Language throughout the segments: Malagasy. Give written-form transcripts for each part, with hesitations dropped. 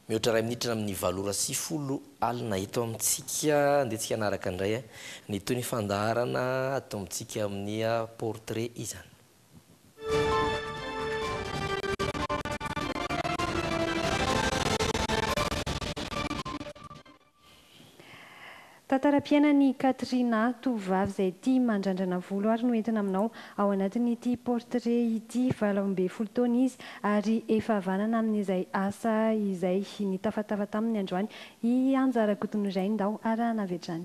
mihoatra ray minitra amin'ny valora sy folo alina eto amintsika ndeha tsika anaraka indray ny toy ny fandaharana atao amintsika amin'ny portrait izany. Tantaram-piainan'ny Katrina tovovavy izay tia mandrandrana volo ary no entina aminao ao anatin'ity portrait ity 12 taona izy ary efa havanana amin'izay asa izay nitafatava tamin'ny androany i Anjara Godon'iray ndao arahana avy hatrany.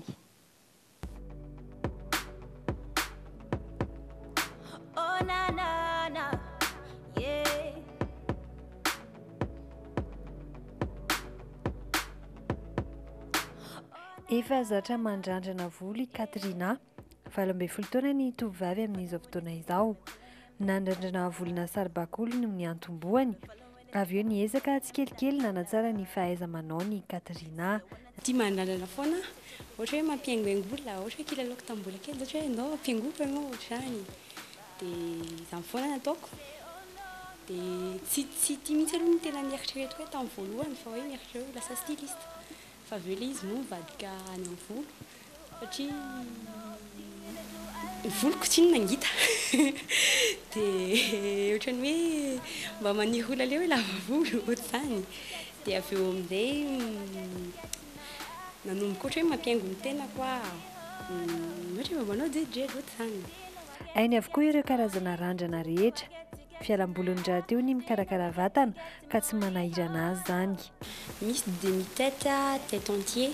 Efa zatra mandrandrana volo i Katrina, 12 taona ny tovovavy amin'izao fotoana izao. Nandrandrana volona saribakolo no ny antombohany, avy eo niezaka tsikelikely nanatsara ny fahaiza-manao ny Katrina. Tia mandrandrana foana, ohatra hoe mampiaingoaingola, ohatra hoe kilalaoko tambola kely, ohatra hoe ndao ampiaingoako ianao ohatrany. Dia izany foana nataoko. Dia tsy tia mihitsy aloha ny tena mieritreritra hoe tamin'ny voalohany fa hoe mieritreritra hoe lasa styliste. Fa avy eo ilay izy moa mivadika any amin'ny volo satria ny voloko tsy nangita. Dia ohatrany hoe mba maniry olona ilay hoe lava volo ohatr'izany. Dia avy eo amin'izay nanomboka ohatra hoe mampiaingo ny tena koa. Ohatra hoe mba manao jejo ohatr'izany. Hainy avokoa ireo karazana randrana rehetra. Fialambolony rahateo ny mikarakara vatana ka tsy manahirana azy zany. Misy demi-tête, tête entier.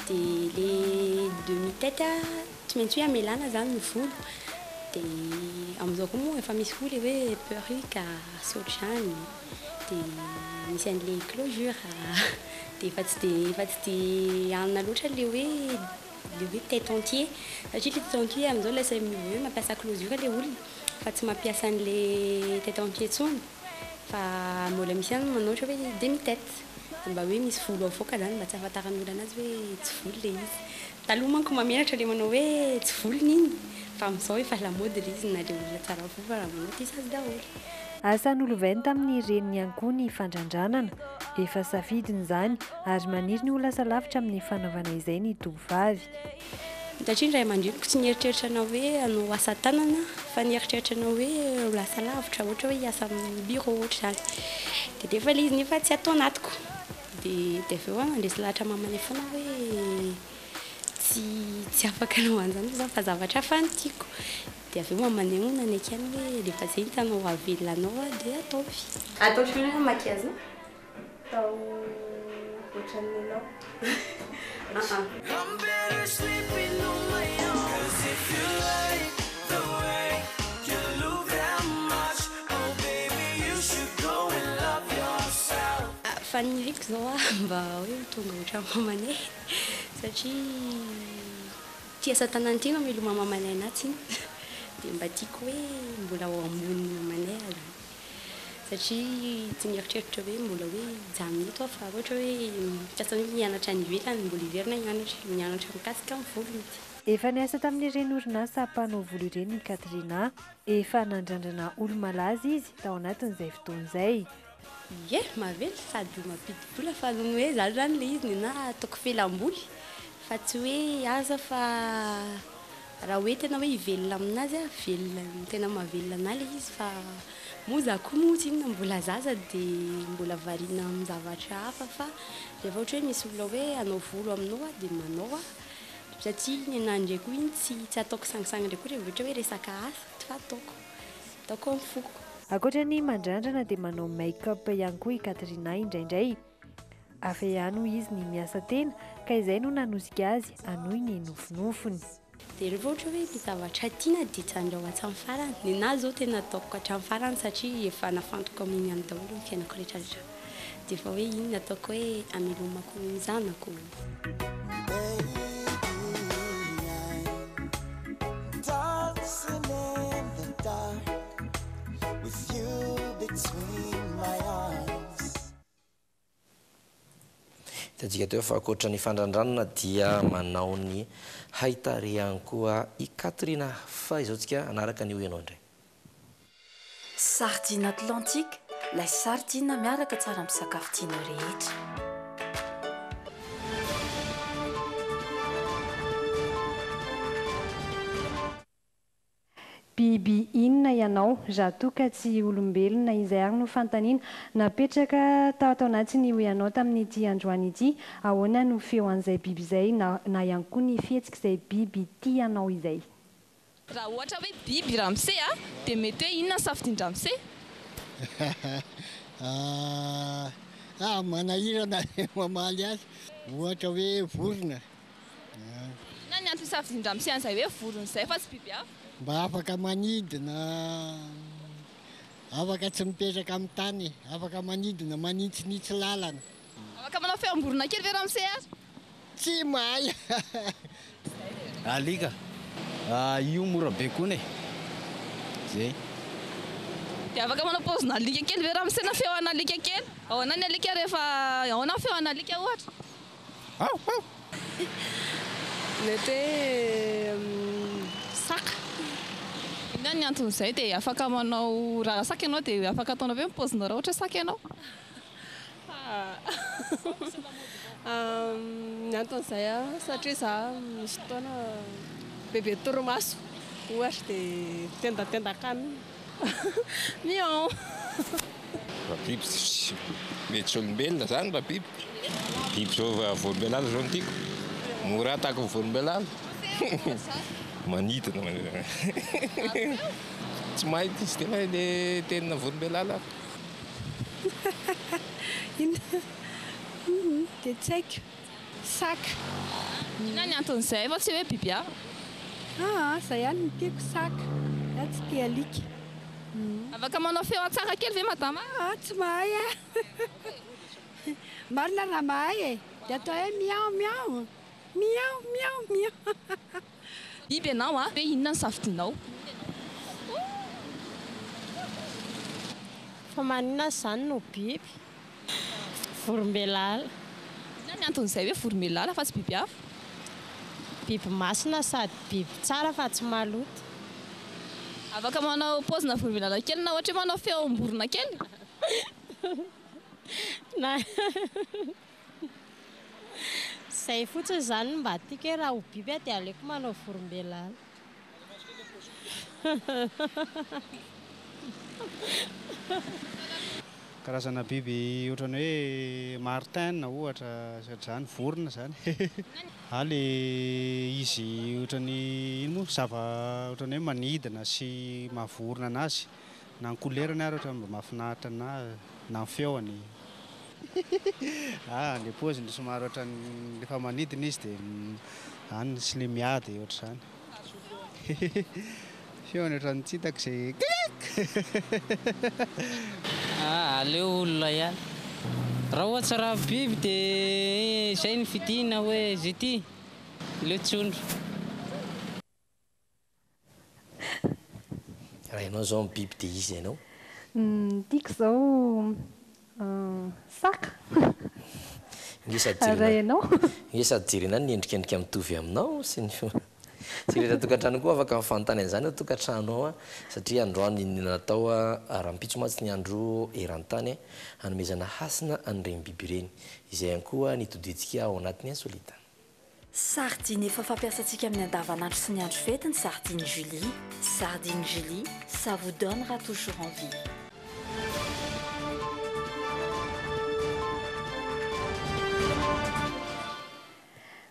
Dia les demi-tête tsy maintsy hoe amelana zany ny volo. Dia amin'izao koa moa efa misy koa ilay hoe perruque sy ohatr'izany. Dia misy an'ilay closure. Dia efa tsy dia anona loatra ilay hoe tête entier. Satria ilay tête entier amin'izao lasa hoe mampiasa closure ilay olona. Fa tsy mampiasa an'ilay tête entier intsony. Fa mbola misy ihany manao ohatra hoe demi-tête. Mba hoe misy volo avoaka zany mba tsy ahafantaran'ny olona anazy hoe tsy volo ilay izy. Taloha manko mamelatra ilay manao hoe tsy volo n'iny. Fa amin'izao efa lamaody ilay izy na ilay olona tsara volo raha manao tia sazy daholo. Asan'olovainy tamin'ny reniny ihany koa ny fandrandranana. Efa safidiny izany ary maniry ny ho lasa lavitra amin'ny fanaovana izay ny tovovavy. Satria indray aman-dreniko tsy nieritreritrana hoe hanao asa tanana fa nieritreritrana hoe ho lasa lavitra ohatra hoe hiasa amin'ny bureau ohatr'izany. Dia efa ilay izy nefa tsy atao anatiko. Dia avy eo mandresy lahatra mamana foana hoe tsy afaka anao an'izany zany fa zavatra hafa no tiako. Dia avy eo mamana moa nanaiky ihany hoe rehefa izay hitanao havelona anao dia ataovy. Atao ohatran'ny hoe makiazy. Atao ohatran'ny anao. I'm better sleeping on my own. 'Cause if you like the way you look that much, oh baby you should go and love yourself. Faniriko zao mba hoe tonga ohatran'ny mamanay satria tia asa tanana tia mameloma mamanay anazy. Dia mba tiako hoe mbola ao ambony mamanay zany. Satria tsy mieritreritra hoe mbola hoe hijanona eto fa ohatra hoe fiasany hoe mianatra any ivelany mbola iverina mianatra mikasika amin'ny volo mity. Efa niasa tamin'ireny orinasa mpanao volo ireny i Katrina. Efa nandrandrana olo-malaza izy tao anatin'izay fotoana izay. Ie, mavely sady mampidi-bola fa noho hoe zany zany ilay izy na ataoko felam-boly fa tsy hoe aza fa raha hoe tena hoe hivelona aminazy velona tena mahavelona anahy ilay izy fa moa za koa moa tsy inona mbola zaza dia mbola variana amin'ny zavatra hafa fa rehefa ohatra hoe misy olona hoe hanao volo aminao dia manao satria ny anahy ndraiky iny tsy ataoko sangisangy ndraiky rehefa ohatra hoe resaka asa fa ataoko amin'ny foko. Ankoatra ny mandrandrana dia manao make-up ihany koa i Katrina indraindray. Hafa ihany hoy izy ny miasa tena ka izay no nanosika azy hanohy ny nofinofiny. Dia rehefa ohatra hoe ny zavatra tiana dia tsy andraho hatramin'ny farany. Ny anahy zao tena ataoko hatramin'ny farany satria efa nafantoko amin'ny ihany daholo ny fiainako rehetrarehetra. Dia efa hoe iny ataoko hoe amelomako ny zanako. Hitantsika teo fa ankoatra ny fandrandranana dia manao ny haitare ihany koa i Katrina fa izao tsika anaraka ny hoenao indray. Sardine Atlantique, ilay sardine miaraka tsara amin'ny sakafo tianao rehetra. biby inona ianao zatoka tsy olombelona izay ary no fantaniana napetraka tao anatin'ny ho ianao tamin'ity androany ity ahoana no feo an'izay biby izay na ihany koa ny fihetsika izay biby tianao izay. Raha ohatra hoe biby Ramsey dia mety hoe inona safidin-Ramsey? Manahirana mamaly azy ohatra hoe vorona. Inona ny antony safidin-Ramsey an'izay hoe vorona izay fa tsy biby hafa? Mba afaka manidina, afaka tsy mipetraka amin'ny tany, afaka manidina manitsinitsy lalana. Afaka manao feom-borona kely ve Ramsey ary? Tsy mahay. Alika. Io mora be koa ne. Zay. Dia afaka manao paozina alika kely ve Ramsey na feoana alika kely? Ahoana ny alika rehefa ahoana ny feoana alika ohatra? Mety hoe saka. Inona ny anton'izay dia afaka manao raha saka ianao dia afaka ataonao hoe paozina raha ohatra saka ianao? Ny anton'izay satria za misy fotoana bebe torimaso ohatra dia tendatenda-kanina. Miao. Raha biby mety tsy olombelona zany raha biby. Biby zao volombelala zao no tiako. Mora atako volombelala. Manidina. Tsy mahita izy tena ilay tenina volombelala. Dia tsy haiko. Saka. Inona ny anton'izay fa tsy hoe biby hafa? Izay ihany no tiako saka. Za tsy tia alika. Afaka manao feo an-tsaka kely ve madama? Tsy mahay marina raha mahay e. Dia atao hoe miao miao. Miao miao miao. Biby ianao hoe inona ny safidinao? Fa maninona izany no biby? Vorombelala. Inona ny anton'izay hoe vorombelala fa tsy biby hafa? Biby masina sady biby tsara fa tsy maloto. Afaka manao paozina vorombelala kely na ohatra manao feom-borona kely? Izay fotsiny izany mba tiako raha ho biby dia aleoko manao vorombelala. Karazana biby ohatrany hoe martin ohatra zany vorona zany. Ale izy ohatrany ino moa ohatrany hoe manidina sy mahavorona anazy na ny kolerany ary ohatrany mba mahafinaritra anazy na ny feony. Ny paoziny somary ohatrany rehefa manidina izy dia any sy le miady ohatra zany. Feony ohatrany tsy hitako izay. Aleo olona ihany. Raha ohatra raha biby dia izay ny fidiana hoe izy ity ileo tsondro. Raha ianao zao ny biby dia izy ianao? Tiako izao saka. Raha ianao? Nge sady jerena ny endrikendrika mitovy aminao sy ny tsy rehetra tokantrano koa afaka mifantany an'izany ao tokantranao satria androany natao rahampitso matsy ny andro eran-tany hanomezana hasina an'ireny biby ireny. Izay ihany koa nitodintsika ao anatiny Solita. Sardine efa fampiasantsika amin'ny andavanandro sy ny andro fety ny sardine Julie. Sardine Julie, ça vous donnera toujours envie.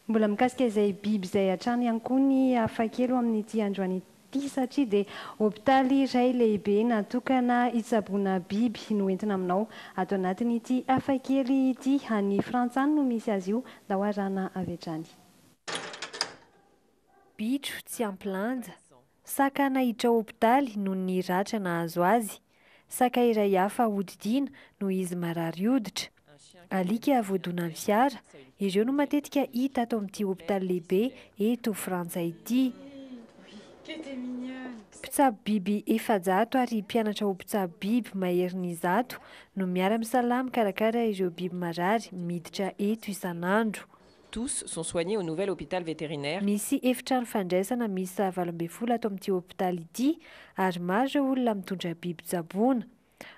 Mbola mikasika izay biby izay hatrany ihany koa ny hafakely amin'ity androany ity satria dia hôpitaly iray lehibe natokana hitsaboana biby no entina aminao ato anatin'ity hafakely ity. Any Frantsa no misy azy io da hoarana avy hatrany. Bitro tsy ampilanja, saka nahitra hôpitaly noho ny ratra nahazo azy. Saka iray hafa hodidiana noho izy marary hoditra. Alika voadona amin'ny fiara, ireo no matetika hita ato amin'ity hôpitaly lehibe eto Frantsa ity. Mpitsabo biby efajato ary mpianatra mpitsabo biby maherin'ny zato no miara-misalama mikarakara ireo biby marary miditra eto isan'andro. Tous sont soignés au nouvel hôpital vétérinaire. Misy efitrano fandraisana miisa 20 ato amin'ity hôpitaly ity ary maro ireo olona mitondra biby tsaboana.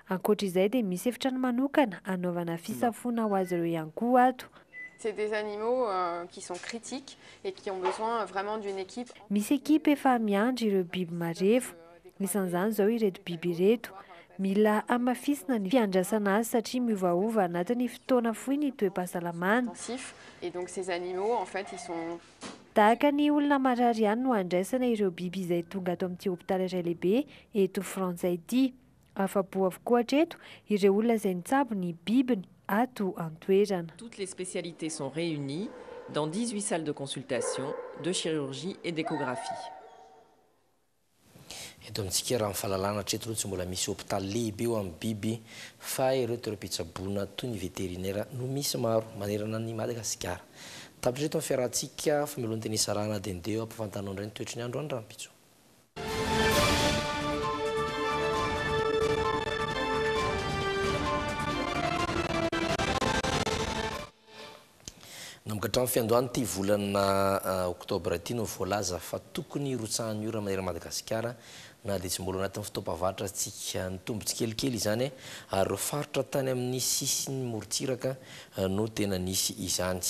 Ankoatr'izay dia misy efitrano manokana anaovana fisafoana ho azy ireo ihany koa ato. C'est des animaux qui sont critiques et qui ont besoin vraiment d'une équipe. Misy équipe efa miandry ireo biby marevo. Isan'izany zao ireto biby ireto. Mila amafisina ny fiandrasana azy satria miovaova anatin'ny fotoana fohy ny toe-pahasalamana. Et donc ces animaux, en fait, ils sont... Tahaka ny olona marary ihany no andraisana ireo biby izay tonga ato amin'ity hopitaly iray lehibe eto Frantsay ity. Afa-po avokoa hatreto ireo olona izay nitsabo ny bibiny ato an-toerana. Toutes les spécialités sont réunies dans 18 salles de consultation, de chirurgie et d'échographie. Eto amintsika raha mifahalalana hatreto aloha tsy mbola misy hopitaly lehibe eo amin'ny biby fa ireo toeram-pitsaboana toy ny vétérinaire no misy maro manerana ny Madagasikara. Tapitra eto amin'ny fiarahantsika famelohan'ny teny Sarana Dendeo ampafantanao indray ny toetry ny andro any Rampitso. Namokatra amin'ny fiandohany ty volana oktobra ity no voalaza fa tokony rotsahan'ny ora manerana Madagasikara na dia tsy mbola anatin'ny fotoam-pahavatra tsika ny tombotsy kelikely izany ary ireo faritra tany amin'ny sisin'ny morontsiraka no tena nisy izany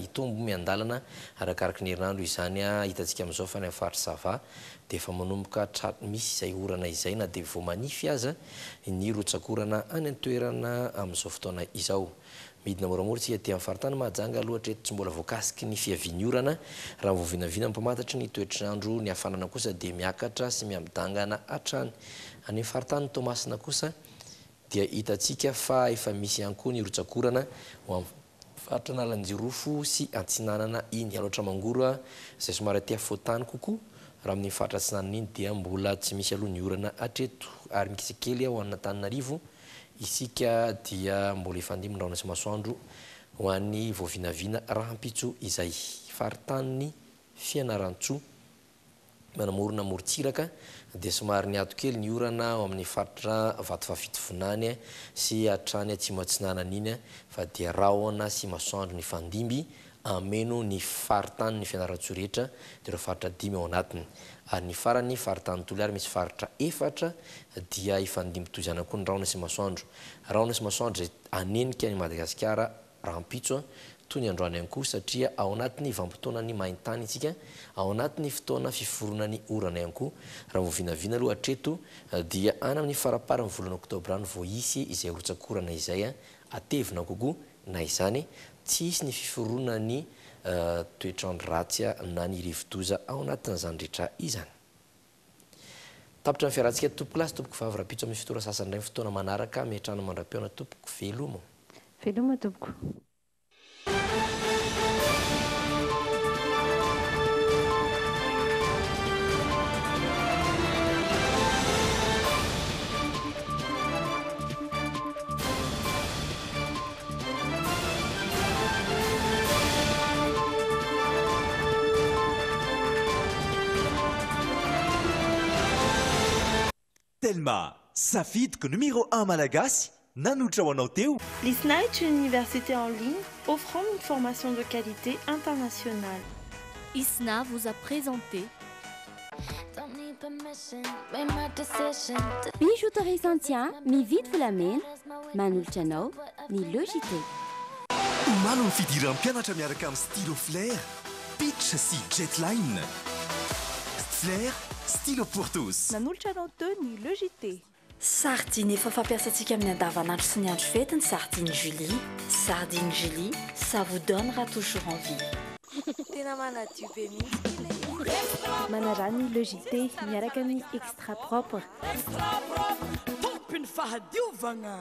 itombo miandalana arakaraka ny herinandro izany hitantsika amin'izao fa ny amin'ny faritra Sava dia efa manomboka misy izay orana izay na dia vao manify aza ny rotsakorana any an-toerana amin'izao fotoana izao. Midina moramora tsika aty amin'ny faritany Mahajanga aloha hatreto tsy mbola voakasiky ny fiaviany orana raha voavinavina mampamantatry ny toetr'andro ny hafanana kosa dia miakatra sy miambidangana hatrany. Any faritany Tomasina kosa dia hitantsika fa efa misy ihany koa ny rotsakorana ho amin'ny faritra Nalanjirofo sy Antsinanana iny aloatra mangoro izay somary aty afovoantany kokoa raha amin'ny faritra Antsinanana iny dia mbola tsy misy aloha ny orana hatreto ary mikisa kely ao Antananarivo isika dia mbola efa andimy raona sy masoandro ho an'ny voavinavina Rampitso izay faritany Fianarantsoa manamorona morontsiraka dia somary ny ato kely ny orana ao amin'ny faritra Vatovafitofonany sy hatrany Atsimo Atsinanana iny fa dia rahona sy masoandro ny fandimby ameno ny faritany ny Fianarantsoa rehetra dia ireo faritra 5 ao anatiny. Ary ny farany faritany Toliara misy faritra 4 dia ifandimby toy izany koa ny rahona sy masoandro. Rahona sy masoandro izay anenika ny Madagasikara Rampitso toy ny androany ihany koa satria ao anatin'ny vanim-potoanany maintany isika, ao anatin'ny fotoana fiforonan'ny orana ihany koa. Raha voavinavina aloha hatreto dia any amin'ny faraparan'ny volana oktobra any vao isy izay rotsakorana izay atevina kokoa na izany tsy isy ny fiforonan'ny toetrandro ratsy na ny rivo-doza ao anatin'izany rehetra izany. Tapitra ny fiarahantsika tompoko lasy tompoko vavy Rampitso amin'ny fotoana sasany indray fotoana manaraka mihatrano mandram-peona tompoko velomo. Velomo tompoko. Telma, safidiko numéro 1 malagasy, nanotra ho anao teo. L'ISNA est une université en ligne offrant une formation de qualité internationale. ISNA vous a présenté Bijouterie Santia, mividy volamena, manolotra anao ny logité. Omaly ny fidiran'ny mpianatra miaraka amin'ny stylo flair, pitch sy jetline. Flair, stylo pour tous. Nanolotra anao teo ny logité. Sardine efa fampiasantsika amin'ny andavanandro sy ny andro fety ny Sardine Julie. Sardine Julie, ça vous donnera toujours envie. Tena manadio be mihitsy. Manarany logité miaraka amin'ny extra propre. Extra propre, tompiny fahadiovana.